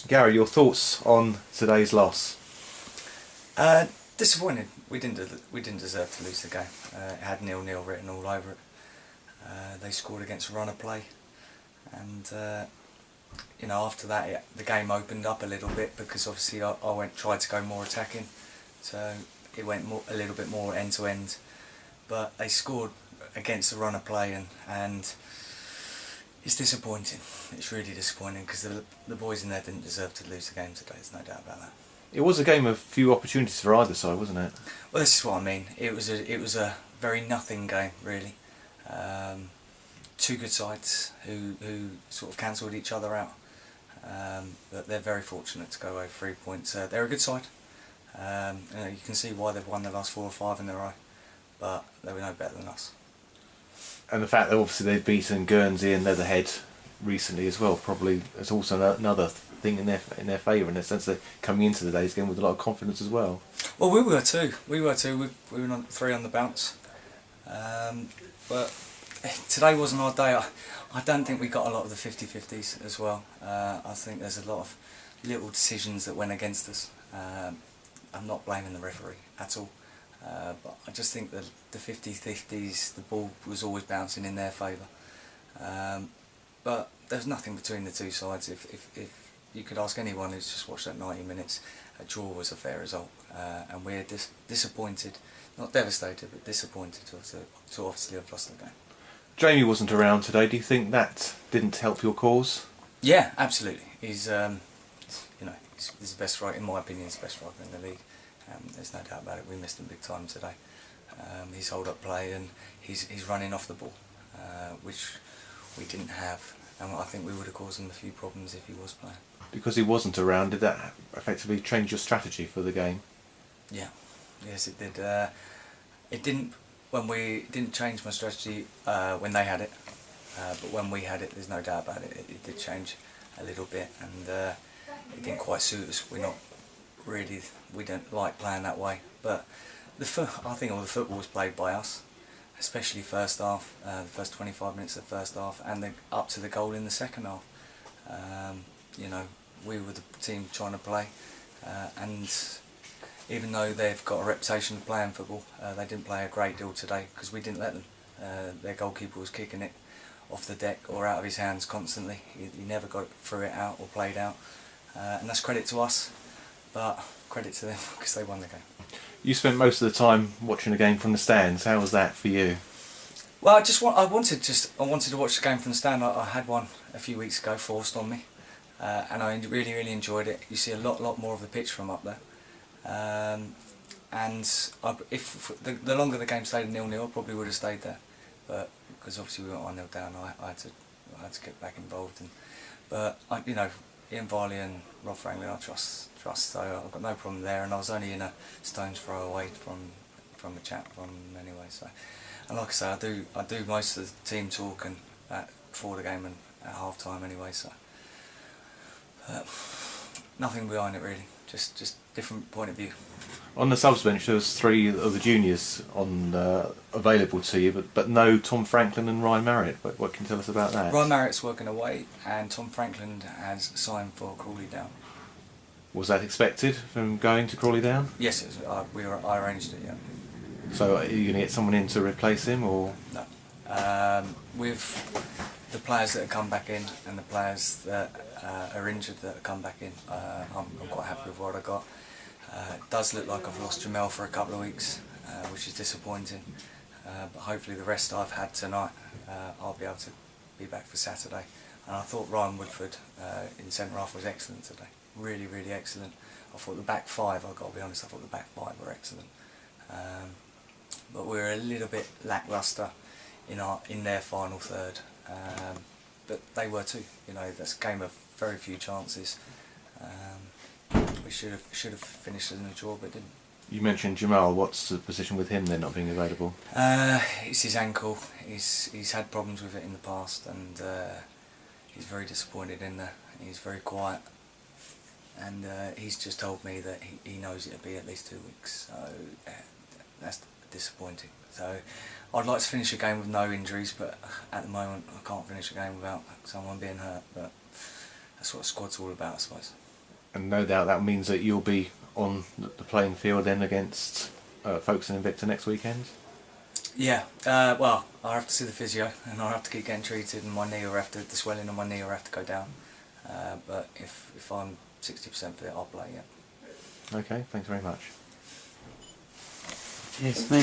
Gary, your thoughts on today's loss? Disappointed. We didn't deserve to lose the game. It had 0-0 written all over it. They scored against a run of play, and after that the game opened up a little bit because obviously I tried to go more attacking, so it went a little bit more end to end. But they scored against a run of play, and it's disappointing. It's really disappointing because the boys in there didn't deserve to lose the game today. There's no doubt about that. It was a game of few opportunities for either side, wasn't it? Well, this is what I mean. It was a very nothing game, really. Two good sides who sort of cancelled each other out. But they're very fortunate to go away 3 points. They're a good side. You can see why they've won the last 4 or 5 in a row, but they were no better than us. And the fact that obviously they've beaten Guernsey and Leatherhead recently as well probably is also another thing in their favour, in the sense that coming into the day's game with a lot of confidence as well. Well, we were too. We were 3 on the bounce. But today wasn't our day. I don't think we got a lot of the 50-50s as well. I think there's a lot of little decisions that went against us. I'm not blaming the referee at all. But I just think that the 50-50s, the ball was always bouncing in their favour. But there's nothing between the two sides. If you could ask anyone who's just watched that 90 minutes, a draw was a fair result. And we're disappointed, not devastated, but disappointed to obviously have lost the game. Jamie wasn't around today. Do you think that didn't help your cause? Yeah, absolutely. He's the best striker, in my opinion, he's the best striker in the league. There's no doubt about it. We missed him big time today. His hold-up play, and he's running off the ball, which we didn't have. And I think we would have caused him a few problems if he was playing. Because he wasn't around, did that effectively change your strategy for the game? Yeah, yes, it did. It didn't change my strategy when they had it, but when we had it, there's no doubt about it. It did change a little bit, and it didn't quite suit us. We don't like playing that way. But I think all the football was played by us, especially first half, the first 25 minutes of the first half, and up to the goal in the second half. We were the team trying to play, and even though they've got a reputation of playing football, they didn't play a great deal today because we didn't let them. Their goalkeeper was kicking it off the deck or out of his hands constantly. He never got through it out or played out, and that's credit to us, but credit to them because they won the game. You spent most of the time watching the game from the stands. How was that for you? Well, I wanted to watch the game from the stand. I had one a few weeks ago forced on me, and I really enjoyed it. You see a lot more of the pitch from up there. If the longer the game stayed 0-0, I probably would have stayed there, but because obviously we went 1-0 down, I had to get back involved. But Ian Varley and Rob Franklin I trust, so I've got no problem there, and I was only in a stone's throw away from the chat from them anyway. So, and like I say, I do most of the team talk and before the game and at half time anyway. So nothing behind it really. Just different point of view. On the subs bench, there was 3 of the juniors available to you, but no Tom Franklin and Ryan Marriott. What can you tell us about that? Ryan Marriott's working away, and Tom Franklin has signed for Crawley Down. Was that expected from going to Crawley Down? Yes, I arranged it. Yeah. So are you going to get someone in to replace him, or no? With the players that have come back in and the players that are injured that have come back in, I'm quite happy with what I got. It does look like I've lost Jamel for a couple of weeks, which is disappointing. But hopefully the rest I've had tonight, I'll be able to be back for Saturday. And I thought Ryan Woodford in centre half was excellent today. Really excellent. I thought the back 5, I've got to be honest, I thought the back 5 were excellent. But we're a little bit lacklustre in their final third. But they were too. That's a game of very few chances. We should have finished in a draw, but didn't. You mentioned Jamal. What's the position with him then not being available? It's his ankle. He's had problems with it in the past, and he's very disappointed in there. He's very quiet, and he's just told me that he knows it'll be at least 2 weeks. So that's disappointing. So I'd like to finish a game with no injuries, but at the moment I can't finish a game without someone being hurt. But that's what a squad's all about, I suppose. and no doubt that means that you'll be on the playing field then against Folkestone Invicta next weekend. Yeah, well, I'll have to see the physio and I'll have to keep getting treated, and my knee will have to, the swelling on my knee will have to go down. But if I'm 60% fit, I'll play, yeah. Okay, thanks very much. Yes, thank